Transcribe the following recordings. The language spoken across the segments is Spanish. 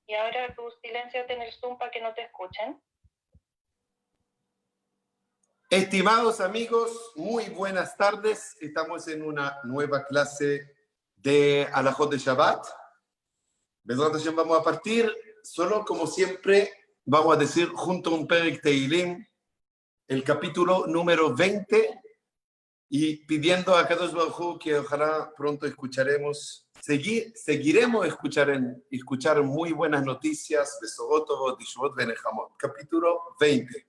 Y ahora tú silénciate en el Zoom para que no te escuchen. Estimados amigos, muy buenas tardes. Estamos en una nueva clase de Alajot de Shabbat. Bezrat Hashem, vamos a partir. Solo como siempre, vamos a decir junto a un Perek Teilim, el capítulo número 20, y pidiendo a Kadosh Baruj Hu que ojalá pronto seguiremos escuchar muy buenas noticias de Sogotovot, Yeshuvot, Benejamot. Capítulo 20.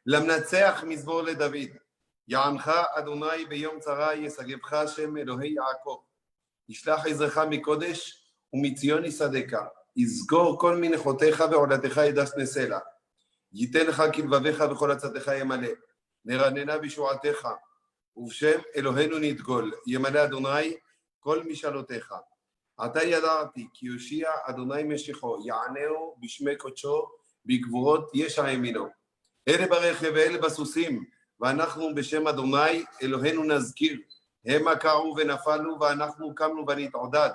למנצח מזמור לדוד, יענך אדוני ביום צרה ישגבך השם אלוהי יעקב, ישלח עזרך מקודש ומציון יסעדך, יזכור כל מנחותיך ועולתך ידש נסלע, ייתן לך כלבביך וכל עצתך ימלא, נרננה בשועתך, ובשם אלוהינו נדגול, ימלא אדוני כל משאלותיך. עתה ידעתי כי יושיע אדוני משיחו, יענהו בשמי קודשו, בגבורות ישע ימינו. אלה ברכב ואלה בסוסים, ואנחנו בשם אדוני אלוהינו נזכיר, המה קעו ונפלו ואנחנו קמנו ונתעודד,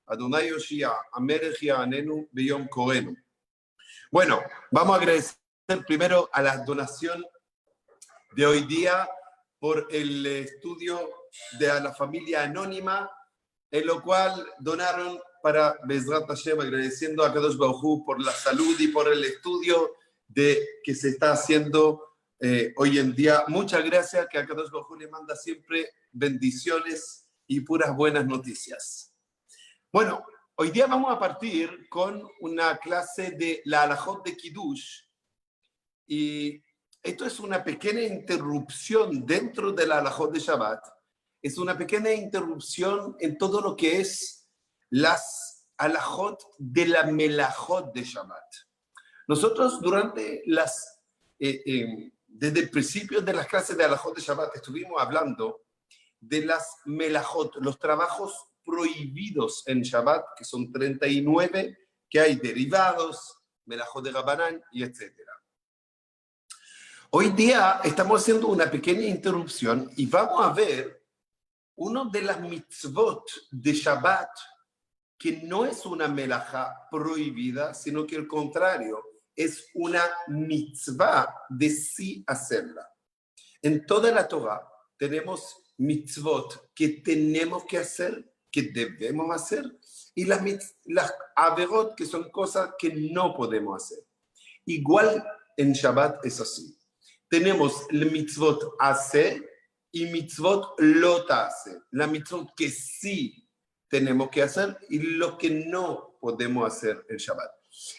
אדוני יושיע, המלך יעננו ביום קורנו. Bueno, vamos a agradecer primero a la donación de hoy día por el estudio de la familia anónima, en lo cual donaron para Bezrat Hashem, agradeciendo a Kadosh Baruj Hu por la salud y por el estudio que se está haciendo hoy en día. Muchas gracias, que a Kadosh Baruj Hu le manda siempre bendiciones y puras buenas noticias. Bueno, hoy día vamos a partir con una clase de la Alajot de Kiddush, y esto es una pequeña interrupción dentro de la Alajot de Shabbat. Es una pequeña interrupción en todo lo que es las Alajot de la Melajot de Shabbat. Nosotros durante desde el principio de las clases de Alajot de Shabbat estuvimos hablando de las melajot, los trabajos prohibidos en Shabbat, que son 39, que hay derivados, melajot de Rabanán y etc. Hoy día estamos haciendo una pequeña interrupción y vamos a ver una de las mitzvot de Shabbat, que no es una melajá prohibida, sino que al contrario, es una mitzvah de sí hacerla. En toda la Torah tenemos mitzvot que tenemos que hacer, que debemos hacer, y las averot, que son cosas que no podemos hacer. Igual en Shabbat es así. Tenemos el mitzvot hace y mitzvot lot hace. La mitzvot que sí tenemos que hacer y lo que no podemos hacer en Shabbat.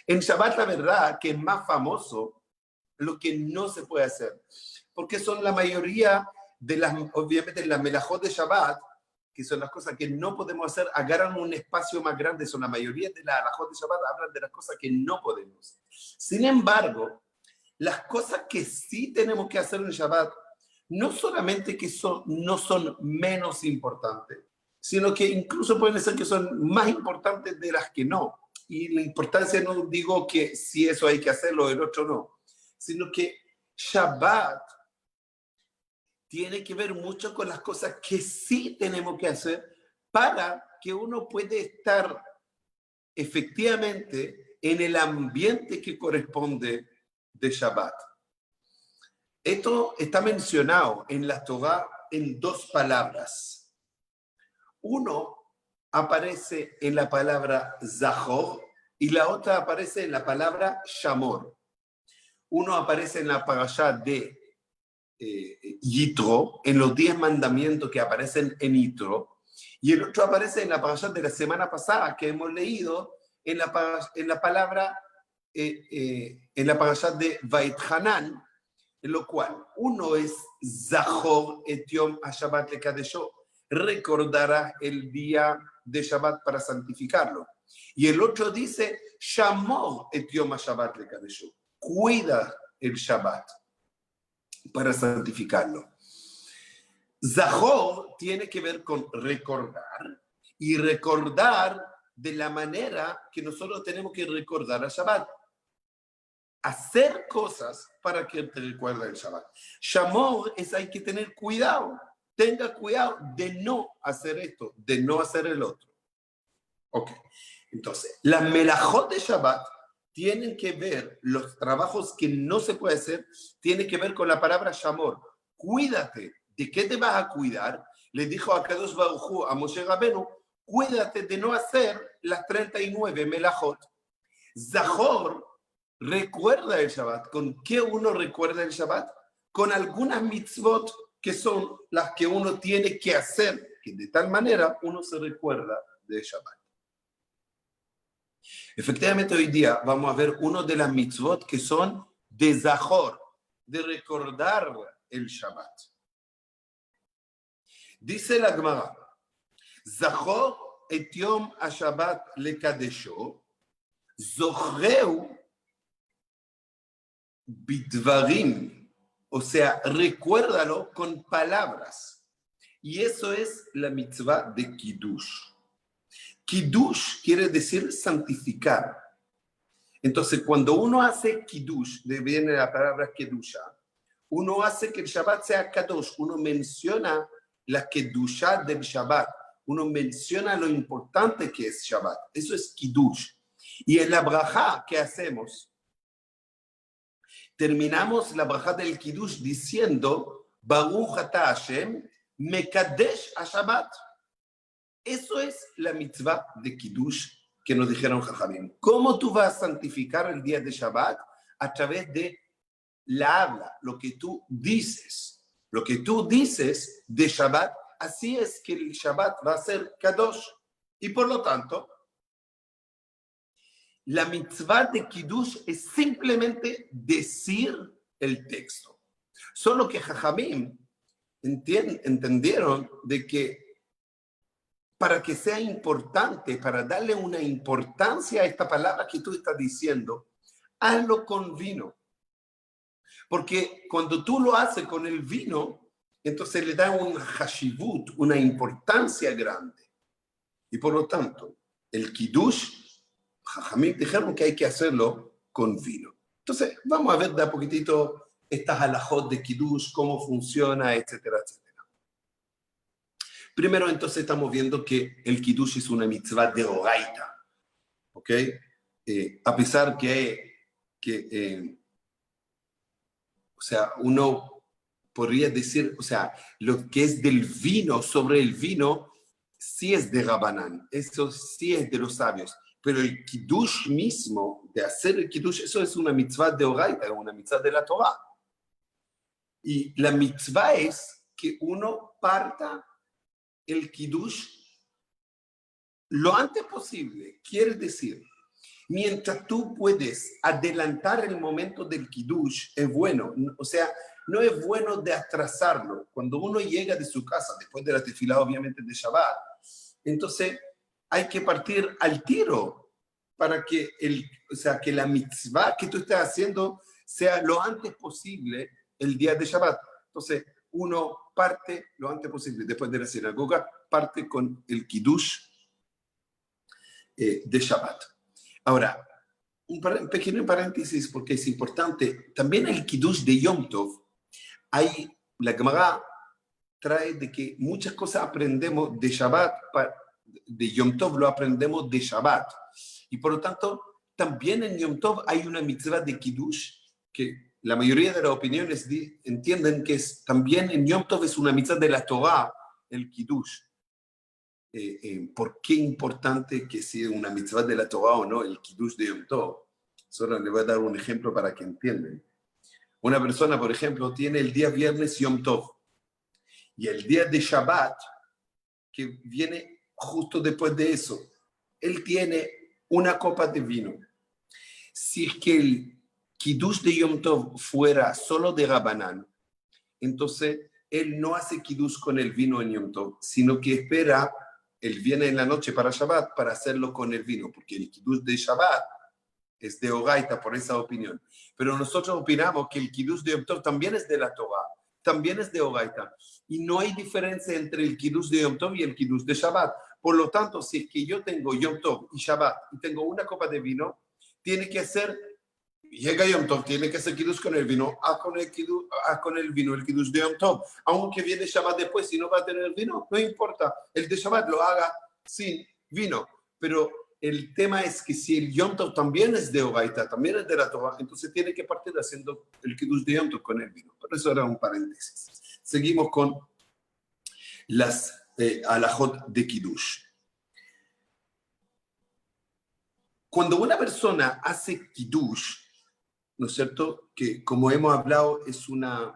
En Shabbat, la verdad que es más famoso lo que no se puede hacer, porque son la mayoría de obviamente las melajot de Shabbat, que son las cosas que no podemos hacer, agarran un espacio más grande. Son la mayoría de las melajot de Shabbat, hablan de las cosas que no podemos. Sin embargo, las cosas que sí tenemos que hacer en Shabbat, no solamente que no son menos importantes, sino que incluso pueden ser que son más importantes de las que no. Y la importancia no digo que si eso hay que hacerlo, el otro no, sino que Shabbat tiene que ver mucho con las cosas que sí tenemos que hacer para que uno pueda estar efectivamente en el ambiente que corresponde de Shabbat. Esto está mencionado en la Torah en dos palabras. Uno aparece en la palabra Zahor y la otra aparece en la palabra Shamor. Uno aparece en la parashá de Yitro, en los 10 mandamientos que aparecen en Yitro, y el otro aparece en la parashá de la semana pasada que hemos leído en la parashá de Vait Hanan, en lo cual uno es Zahor et Yom HaShabbat lekadesho, recordará el día de Shabbat para santificarlo. Y el otro dice, Shamor et Yom HaShabbat lekadesho, cuida el Shabbat para santificarlo. Zahor tiene que ver con recordar, y recordar de la manera que nosotros tenemos que recordar a Shabbat. Hacer cosas para que te recuerde el Shabbat. Shamor es hay que tener cuidado. Tenga cuidado de no hacer esto, de no hacer el otro. Ok. Entonces, las melajot de Shabbat tienen que ver, los trabajos que no se puede hacer, tienen que ver con la palabra Shamor. Cuídate. ¿De qué te vas a cuidar? Le dijo a Kadosh Baruj Hu, a Moshe Rabenu, cuídate de no hacer las 39 melajot. Zahor recuerda el Shabbat. ¿Con qué uno recuerda el Shabbat? Con algunas mitzvot que son las que uno tiene que hacer, que de tal manera uno se recuerda de Shabbat. Efectivamente, hoy día vamos a ver una de las mitzvot que son de Zahor, de recordar el Shabbat. Dice la Gemara, Zahor et yom ha-Shabbat lekadesho, zochreu bidvarim, o sea, recuérdalo con palabras. Y eso es la mitzvah de Kiddush. Kiddush quiere decir santificar. Entonces, cuando uno hace Kiddush, viene la palabra Kedusha, uno hace que el Shabbat sea Kadosh, uno menciona la Kedusha del Shabbat, uno menciona lo importante que es Shabbat. Eso es Kiddush. Y en la brajá que hacemos, terminamos la brajá del Kiddush diciendo, Baruch ata Hashem, mekadesh ha-Shabbat. Eso es la mitzvah de Kiddush que nos dijeron Jajamim. ¿Cómo tú vas a santificar el día de Shabbat? A través de la habla, lo que tú dices. Lo que tú dices de Shabbat, así es que el Shabbat va a ser Kadosh. Y por lo tanto, la mitzvah de Kiddush es simplemente decir el texto. Solo que Jajamim entendieron de que para que sea importante, para darle una importancia a esta palabra que tú estás diciendo, hazlo con vino. Porque cuando tú lo haces con el vino, entonces le da un hashivut, una importancia grande. Y por lo tanto, el Kiddush, Jajamim dijeron que hay que hacerlo con vino. Entonces, vamos a ver de a poquitito estas halajot de Kiddush, cómo funciona, etcétera, etcétera. Primero, entonces, estamos viendo que el Kiddush es una mitzvah de Oraita, ¿ok? A pesar o sea, uno podría decir, o sea, lo que es del vino, sobre el vino, sí es de Rabanán, eso sí es de los sabios, pero el Kiddush mismo, de hacer el Kiddush, eso es una mitzvah de Oraita, una mitzvah de la Torah. Y la mitzvah es que uno parta el Kiddush lo antes posible. Quiere decir, mientras tú puedes adelantar el momento del Kiddush, es bueno. O sea, no es bueno de atrasarlo. Cuando uno llega de su casa, después de la tefilá, obviamente, de Shabbat, entonces hay que partir al tiro para que, que la mitzvah que tú estás haciendo sea lo antes posible el día de Shabbat. Entonces, uno parte lo antes posible, después de la sinagoga, parte con el Kiddush de Shabbat. Ahora, un pequeño paréntesis porque es importante. También el Kiddush de Yom Tov, la Gemara trae de que muchas cosas aprendemos de Shabbat, de Yom Tov lo aprendemos de Shabbat. Y por lo tanto, también en Yom Tov hay una mitzvah de Kiddush que la mayoría de las opiniones entienden que también en Yom Tov es una mitzvah de la Torah, el Kiddush. ¿Por qué importante que sea una mitzvah de la Torah o no el Kiddush de Yom Tov? Solo le voy a dar un ejemplo para que entiendan. Una persona, por ejemplo, tiene el día viernes Yom Tov y el día de Shabbat, que viene justo después de eso, él tiene una copa de vino. Si es que el Kiddush de Yom Tov fuera solo de Rabanán, entonces él no hace Kiddush con el vino en Yom Tov, sino que espera el viernes en la noche para Shabbat para hacerlo con el vino, porque el Kiddush de Shabbat es de Oraita, por esa opinión. Pero nosotros opinamos que el Kiddush de Yom Tov también es de la Torah, también es de Oraita, y no hay diferencia entre el Kiddush de Yom Tov y el Kiddush de Shabbat. Por lo tanto, si es que yo tengo Yom Tov y Shabbat y tengo una copa de vino, tiene que hacer, llega Yom Tov, tiene que hacer Kiddush con el vino, con el vino el Kiddush de Yom Tov. Aunque viene Shabbat después, si no va a tener el vino, no importa. El de Shabbat lo haga sin vino. Pero el tema es que si el Yom Tov también es de Oraita, también es de la Torah, entonces tiene que partir haciendo el Kiddush de Yom Tov con el vino. Pero eso era un paréntesis. Seguimos con las alajot de Kiddush. Cuando una persona hace Kiddush, ¿no es cierto? Que como hemos hablado es una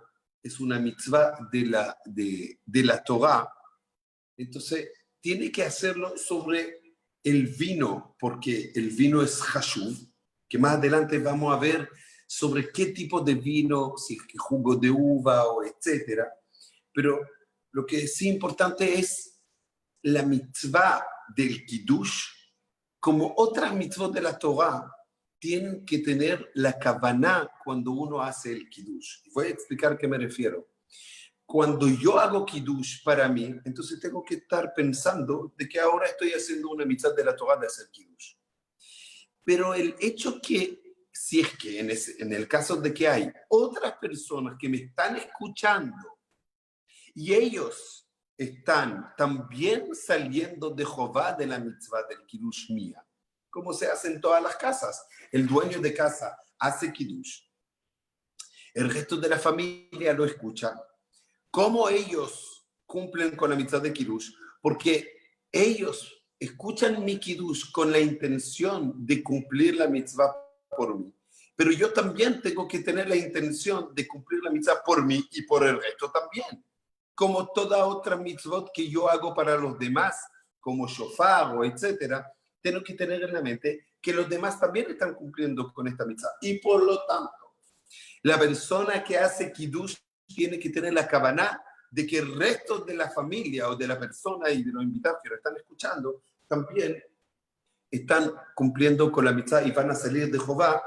mitzvah de la Torah, entonces tiene que hacerlo sobre el vino, porque el vino es hashuv, que más adelante vamos a ver sobre qué tipo de vino, si es que jugo de uva o etcétera. Pero lo que sí importante es la mitzvah del Kiddush, como otras mitzvot de la Torah, tienen que tener la kavaná cuando uno hace el Kiddush. Voy a explicar a qué me refiero. Cuando yo hago Kiddush para mí, entonces tengo que estar pensando de que ahora estoy haciendo una mitzvah de la Torah de hacer Kiddush. Pero el hecho que, si es que en el caso de que hay otras personas que me están escuchando y ellos están también saliendo de Jehová de la mitzvah del Kiddush mía, como se hace en todas las casas. El dueño de casa hace Kiddush. El resto de la familia lo escucha. ¿Cómo ellos cumplen con la mitzvah de Kiddush? Porque ellos escuchan mi Kiddush con la intención de cumplir la mitzvah por mí. Pero yo también tengo que tener la intención de cumplir la mitzvah por mí y por el resto también. Como toda otra mitzvot que yo hago para los demás, como shofar o etcétera, tengo que tener en la mente que los demás también están cumpliendo con esta mitzvah. Y por lo tanto, la persona que hace Kiddush tiene que tener la kavaná de que el resto de la familia o de la persona y de los invitados que lo están escuchando también están cumpliendo con la mitzvah y van a salir de Jehová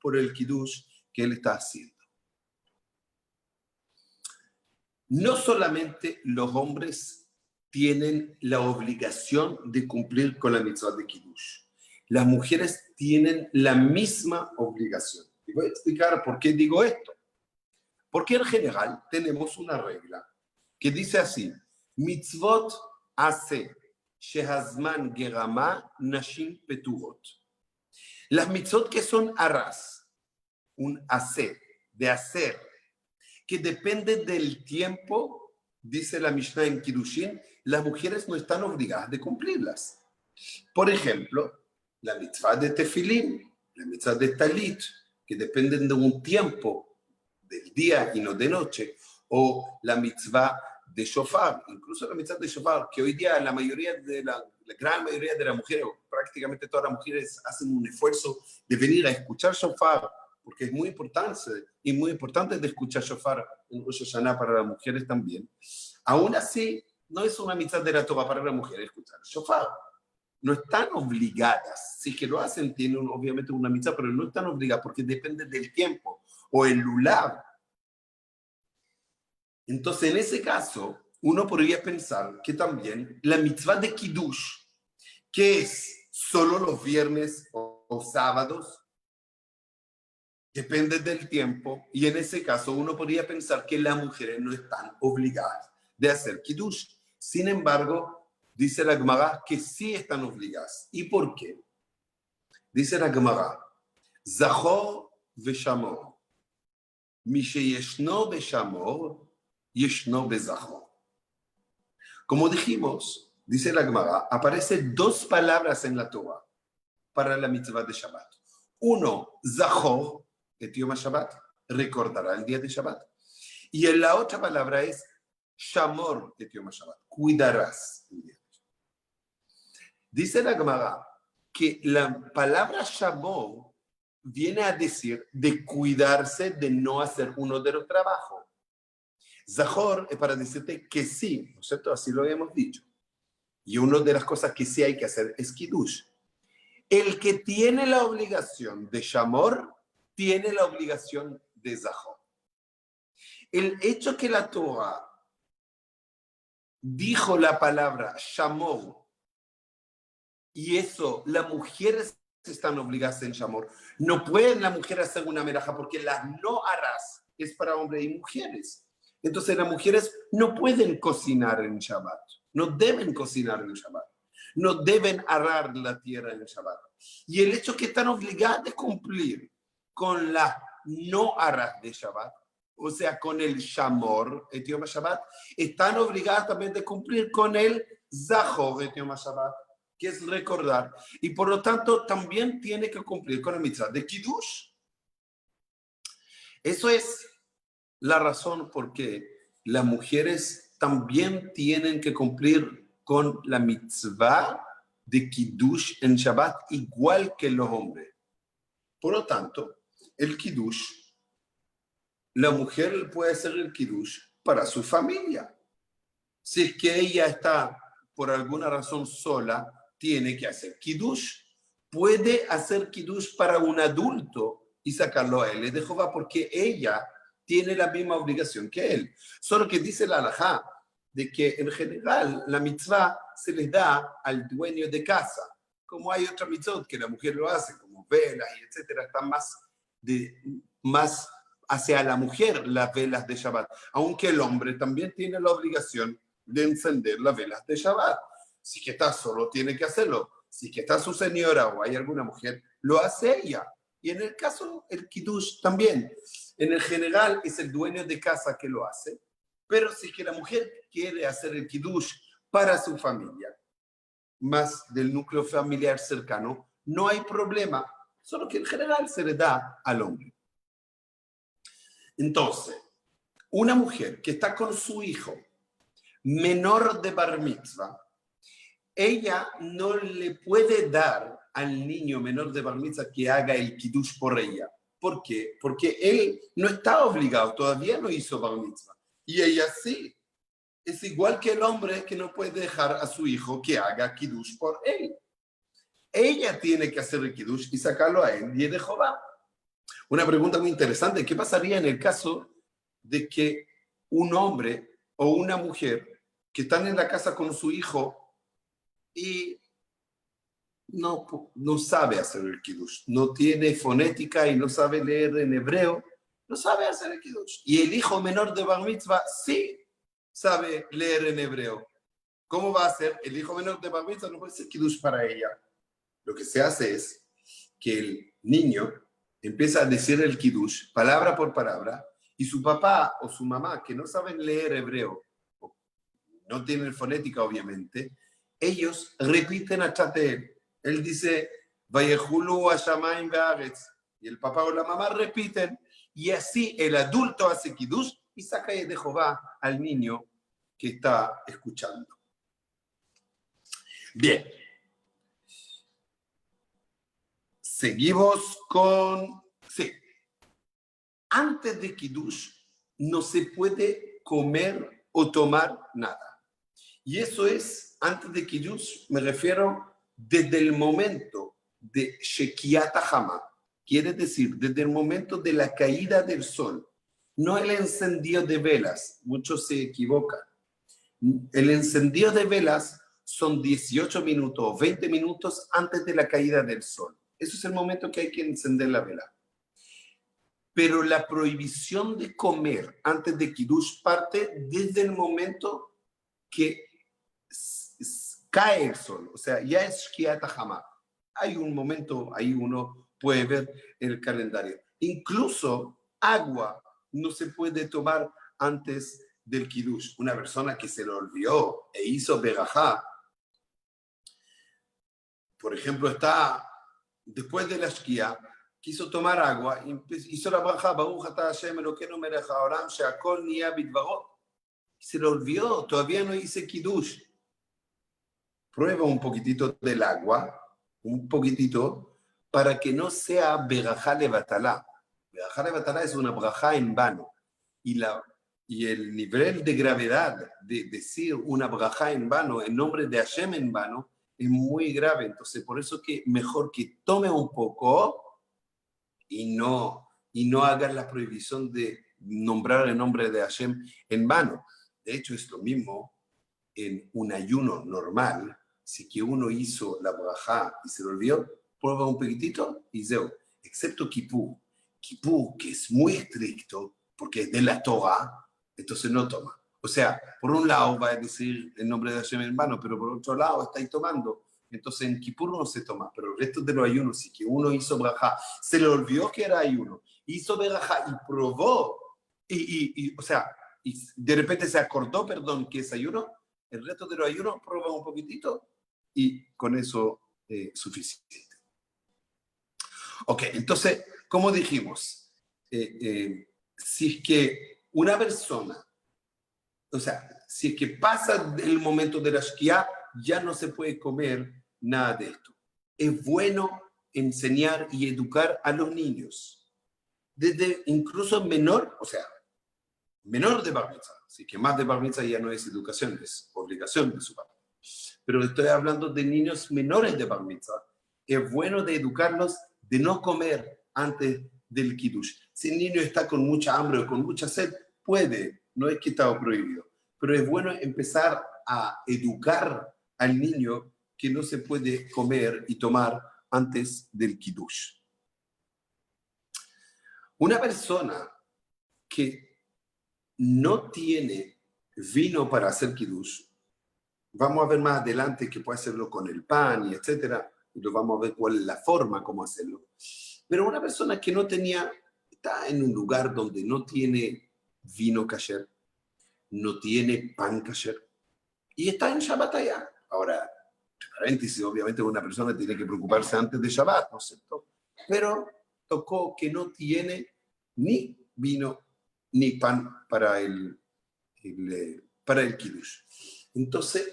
por el Kiddush que él está haciendo. No solamente los hombres tienen la obligación de cumplir con la mitzvah de Kiddush. Las mujeres tienen la misma obligación. Y voy a explicar por qué digo esto. Porque en general tenemos una regla que dice así: mitzvot hace shehazman gerama nashim peturot. Las mitzvot que son arras, un hacer, de hacer, que depende del tiempo, dice la Mishnah en Kiddushin, las mujeres no están obligadas de cumplirlas. Por ejemplo, la mitzvah de tefilín, la mitzvah de talit, que dependen de un tiempo del día y no de noche, o la mitzvah de shofar, incluso la mitzvah de shofar, que hoy día la gran mayoría de las mujeres, prácticamente todas las mujeres hacen un esfuerzo de venir a escuchar shofar, porque es muy importante de escuchar shofar en Rosh Hashanah para las mujeres también. Aún así, no es una mitzvah de la Torah para las mujeres escuchar shofar. No están obligadas. Si que lo hacen, tienen obviamente una mitzvah, pero no están obligadas porque depende del tiempo o el lulav. Entonces, en ese caso, uno podría pensar que también la mitzvah de Kiddush, que es solo los viernes o sábados, depende del tiempo, y en ese caso uno podría pensar que las mujeres no están obligadas de hacer Kiddush. Sin embargo, dice la Gemara que sí están obligadas. ¿Y por qué? Dice la Gemara, Zachor veshamor, Misheyeshno veshamor, Yeshno bezachor. Como dijimos, dice la Gemara, aparecen dos palabras en la Torah para la mitzvah de Shabbat. Uno, Zachor, et Yom Shabbat, recordará el día de Shabbat. Y la otra palabra es Shamor, et Yom Shabbat, cuidarás el día de Shabbat. Dice la Gemara que la palabra Shamor viene a decir de cuidarse de no hacer uno de los trabajos. Zachor es para decirte que sí, ¿no es cierto? Así lo habíamos dicho. Y una de las cosas que sí hay que hacer es Kiddush. El que tiene la obligación de Shamor, tiene la obligación de Zachor. El hecho que la Torah dijo la palabra Shamor, y eso, las mujeres están obligadas en Shamor. No pueden las mujeres hacer una meraja porque las no harás es para hombres y mujeres. Entonces las mujeres no pueden cocinar en Shabbat, no deben cocinar en Shabbat. no deben arar la tierra en el Shabbat. Y el hecho que están obligadas a cumplir con la no arar de Shabbat, o sea, con el Shamor, et Yom Shabbat, están obligadas también a cumplir con el Zahor, et Yom Shabbat, que es recordar. Y por lo tanto, también tiene que cumplir con el mitzvah de Kiddush. Eso es la razón por qué las mujeres también tienen que cumplir con la mitzvah de Kiddush en Shabbat, igual que los hombres. Por lo tanto, el Kiddush, la mujer puede hacer el Kiddush para su familia. Si es que ella está por alguna razón sola, tiene que hacer Kiddush. Puede hacer Kiddush para un adulto y sacarlo a él de Jehová porque ella tiene la misma obligación que él. Solo que dice la halajá de que en general la mitzvah se les da al dueño de casa. Como hay otra mitzvot que la mujer lo hace, como velas y etcétera, están más hacia la mujer las velas de Shabbat. Aunque el hombre también tiene la obligación de encender las velas de Shabbat. Si que está solo, tiene que hacerlo. Si que está su señora o hay alguna mujer, lo hace ella. Y en el caso, el Kiddush también. En el general es el dueño de casa que lo hace, pero si que la mujer quiere hacer el Kiddush para su familia, más del núcleo familiar cercano, no hay problema, solo que en general se le da al hombre. Entonces, una mujer que está con su hijo menor de bar mitzvah, ella no le puede dar al niño menor de bar mitzvah que haga el Kiddush por ella. ¿Por qué? Porque él no está obligado, todavía no hizo bar mitzvah. Y ella sí. Es igual que el hombre que no puede dejar a su hijo que haga Kiddush por él. Ella tiene que hacer el Kiddush y sacarlo a él y de Jehová. Una pregunta muy interesante, ¿qué pasaría en el caso de que un hombre o una mujer que están en la casa con su hijo y no sabe hacer el Kiddush, no tiene fonética y no sabe leer en hebreo, no sabe hacer el Kiddush? Y el hijo menor de Bar Mitzvah sí sabe leer en hebreo. ¿Cómo va a ser? El hijo menor de Bar Mitzvah no puede hacer Kiddush para ella. Lo que se hace es que el niño empieza a decir el Kiddush, palabra por palabra, y su papá o su mamá, que no saben leer hebreo, no tienen fonética obviamente, ellos repiten atrás de él. Él dice, Vayehulu Hashamayim Be'aretz, y el papá o la mamá repiten, y así el adulto hace Kiddush y saca de Jehová al niño que está escuchando. Bien. Seguimos con... Sí. Antes de Kiddush no se puede comer o tomar nada. Y eso es, antes de Kiddush, me refiero desde el momento de Shekiat Hama, quiere decir, desde el momento de la caída del sol, no el encendido de velas, muchos se equivocan. El encendido de velas son 18 minutos o 20 minutos antes de la caída del sol. Eso es el momento que hay que encender la vela. Pero la prohibición de comer antes de Kiddush parte desde el momento que cae el sol. O sea, ya es Shkiat Hama. Hay un momento, ahí uno puede ver en el calendario. Incluso agua no se puede tomar antes del Kiddush. Una persona que se lo olvidó e hizo berajá, por ejemplo, está después de la Shkia, quiso tomar agua, hizo la braja, Baruch atah Hashem Elokeinu melech haolam she'akol niya bidvarot. Se lo olvidó, todavía no hice Kiddush. Prueba un poquitito del agua, un poquitito, para que no sea berajá levatalá. Berajá levatalá es una braja en vano. Y el nivel de gravedad de decir una braja en vano, en nombre de Hashem en vano, es muy grave. Entonces, por eso que mejor que tome un poco y no haga la prohibición de nombrar el nombre de Hashem en vano. De hecho, es lo mismo en un ayuno normal. Si que uno hizo la brajá y se lo olvidó, prueba un poquitito y zeo. Excepto Kippur. Kippur, que es muy estricto, porque es de la Torah, entonces no toma. O sea, por un lado va a decir el nombre de Hashem en vano, pero por otro lado está ahí tomando. Entonces en Kippur no se toma, pero el resto de los ayunos, si que uno hizo brajá, se le olvidó que era ayuno, hizo brajá y probó, o sea, y de repente se acordó, perdón, que es ayuno, el resto de los ayunos prueba un poquitito y con eso suficiente. Ok, entonces, como dijimos, si es que una persona, o sea, si es que pasa el momento de la Shkia, ya no se puede comer nada de esto. Es bueno enseñar y educar a los niños, desde incluso menor, o sea, menor de Bar Mitzvah, así que más de Bar Mitzvah ya no es educación, es obligación de su parte. Pero estoy hablando de niños menores de Bar Mitzvah. Es bueno de educarlos de no comer antes del Kiddush. Si el niño está con mucha hambre o con mucha sed, puede, no es que está prohibido, pero es bueno empezar a educar al niño que no se puede comer y tomar antes del Kiddush. Una persona que no tiene vino para hacer Kiddush, vamos a ver más adelante que puede hacerlo con el pan y etcétera, y lo vamos a ver cuál es la forma, cómo hacerlo. Pero una persona que no tenía, está en un lugar donde no tiene vino kasher, no tiene pan kasher, y está en Shabbat allá. Ahora, paréntesis, obviamente una persona tiene que preocuparse antes de Shabbat, ¿no es cierto? Pero tocó que no tiene ni vino ni pan para el Kiddush. Entonces,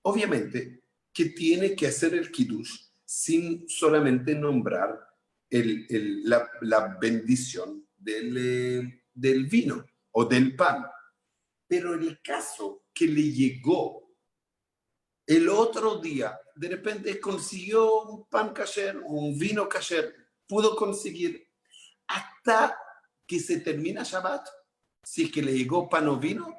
obviamente que tiene que hacer el Kiddush sin solamente nombrar la bendición del vino o del pan. Pero en el caso que le llegó el otro día, de repente consiguió un pan kasher, un vino kasher, pudo conseguir hasta que se termina Shabbat, si es que le llegó pan o vino,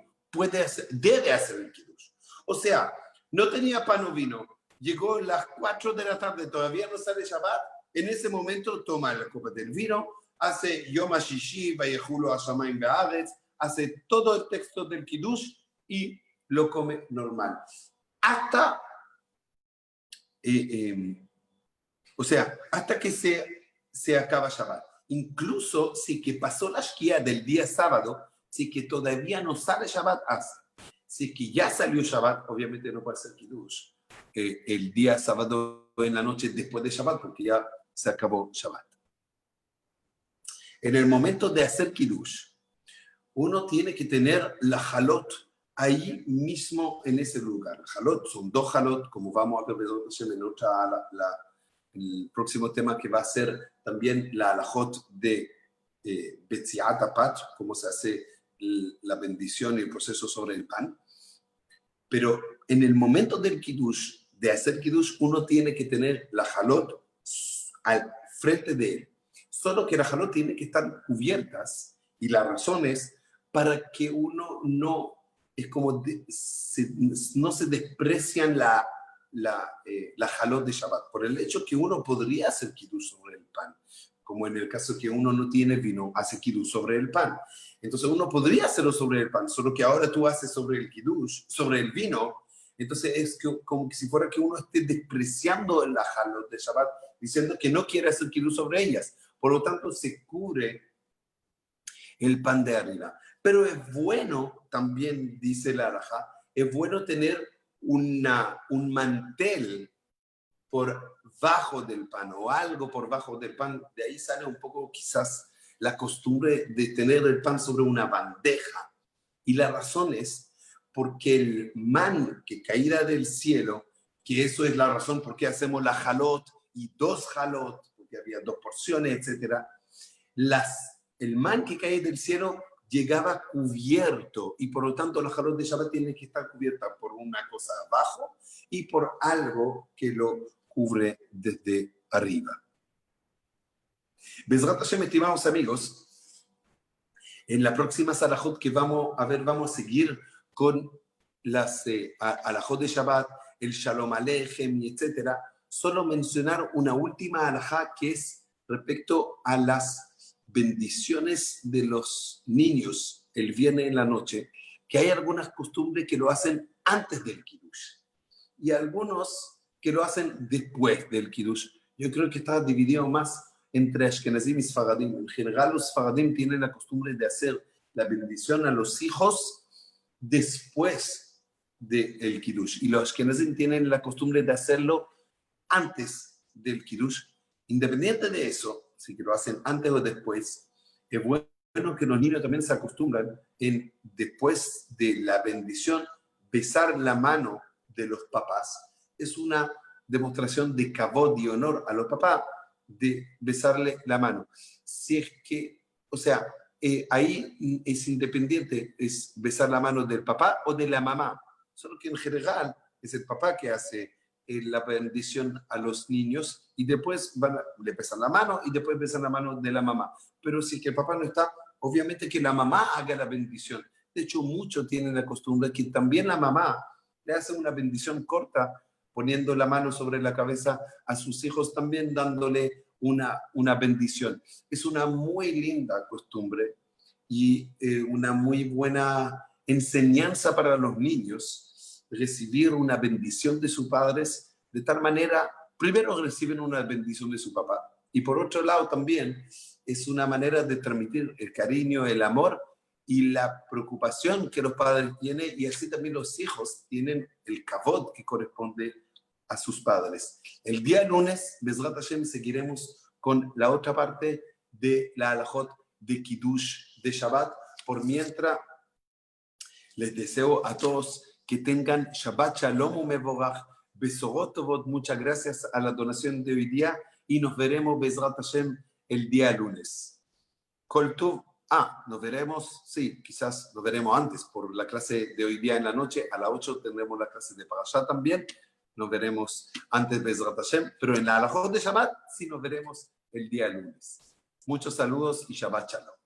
debe hacer el Kiddush. O sea, no tenía pan o vino, llegó a las 4 de la tarde, todavía no sale Shabbat, en ese momento toma la copa del vino, hace Yom HaShishi, Vayechulu HaShamayim Be'aretz, hace todo el texto del Kiddush y lo come normal. Hasta, o sea, hasta que se acaba Shabbat. Incluso si que pasó la Shkia del día sábado, si que todavía no sale Shabbat, hace. Si que ya salió Shabbat, obviamente no puede hacer Kiddush el día sábado en la noche después de Shabbat, porque ya se acabó Shabbat. En el momento de hacer Kiddush, uno tiene que tener la halot ahí mismo en ese lugar. Halot son 2 halot, como vamos a ver en otra, el próximo tema que va a ser también la halajot de Betziat Apat, cómo se hace la bendición y el proceso sobre el pan. Pero en el momento del Kiddush, de hacer Kiddush, uno tiene que tener la halot al frente de él. Solo que las halot tienen que estar cubiertas y la razón es para que uno no, es como no se desprecian la halot de Shabbat, por el hecho que uno podría hacer Kiddush sobre el pan, como en el caso que uno no tiene vino, hace Kiddush sobre el pan. Entonces uno podría hacerlo sobre el pan, solo que ahora tú haces sobre el Kiddush, sobre el vino, entonces es como que si fuera que uno esté despreciando la halot de Shabbat, diciendo que no quiere hacer Kiddush sobre ellas. Por lo tanto, se cubre el pan de arriba. Pero es bueno, también dice la halajá, es bueno tener un mantel por bajo del pan o algo por bajo del pan. De ahí sale un poco quizás la costumbre de tener el pan sobre una bandeja. Y la razón es porque el man que caída del cielo, que eso es la razón por qué hacemos la halot y 2 halot, porque había 2 porciones, etc. El man que cae del cielo llegaba cubierto y por lo tanto la halot de Shabbat tiene que estar cubierta por una cosa abajo y por algo que lo cubre desde arriba. Bezrat Hashem, estimados amigos, en la próxima Salahot que vamos a seguir con las alajot de Shabbat, el Shalom Aleichem, etc. Solo mencionar una última alajá que es respecto a las bendiciones de los niños el viernes en la noche, que hay algunas costumbres que lo hacen antes del Kiddush y algunos que lo hacen después del Kiddush. Yo creo que está dividido más entre Ashkenazim y Sfaradim. En general, los Sfaradim tienen la costumbre de hacer la bendición a los hijos después del Kiddush. Y los Ashkenazim tienen la costumbre de hacerlo antes del Kiddush. Independiente de eso, si que lo hacen antes o después, es bueno que los niños también se acostumbran en, después de la bendición, besar la mano de los papás. Es una demostración de kavod y honor a los papás de besarle la mano. Si es que, o sea, ahí es independiente, es besar la mano del papá o de la mamá. Solo que en general es el papá que hace la bendición a los niños y después le besan la mano y después besan la mano de la mamá. Pero si es que el papá no está, obviamente que la mamá haga la bendición. De hecho, muchos tienen la costumbre que también la mamá le hace una bendición corta, poniendo la mano sobre la cabeza a sus hijos, también dándole una bendición. Es una muy linda costumbre y una muy buena enseñanza para los niños, recibir una bendición de sus padres, de tal manera, primero reciben una bendición de su papá, y por otro lado también es una manera de transmitir el cariño, el amor y la preocupación que los padres tienen, y así también los hijos tienen el kavod que corresponde a sus padres. El día lunes, Bezrat Hashem, seguiremos con la otra parte de la halajot de Kiddush de Shabbat. Por mientras, les deseo a todos que tengan Shabbat Shalom Umevorach, Besorot Tovot. Muchas gracias a la donación de hoy día y nos veremos, Bezrat Hashem, el día lunes. Kol Tuv. Nos veremos, sí, quizás nos veremos antes por la clase de hoy día en la noche. A las 8 tendremos la clase de Parashá también. Nos veremos antes de Bezrat Hashem, pero en la halajot de Shabbat sí nos veremos el día lunes. Muchos saludos y Shabbat Shalom.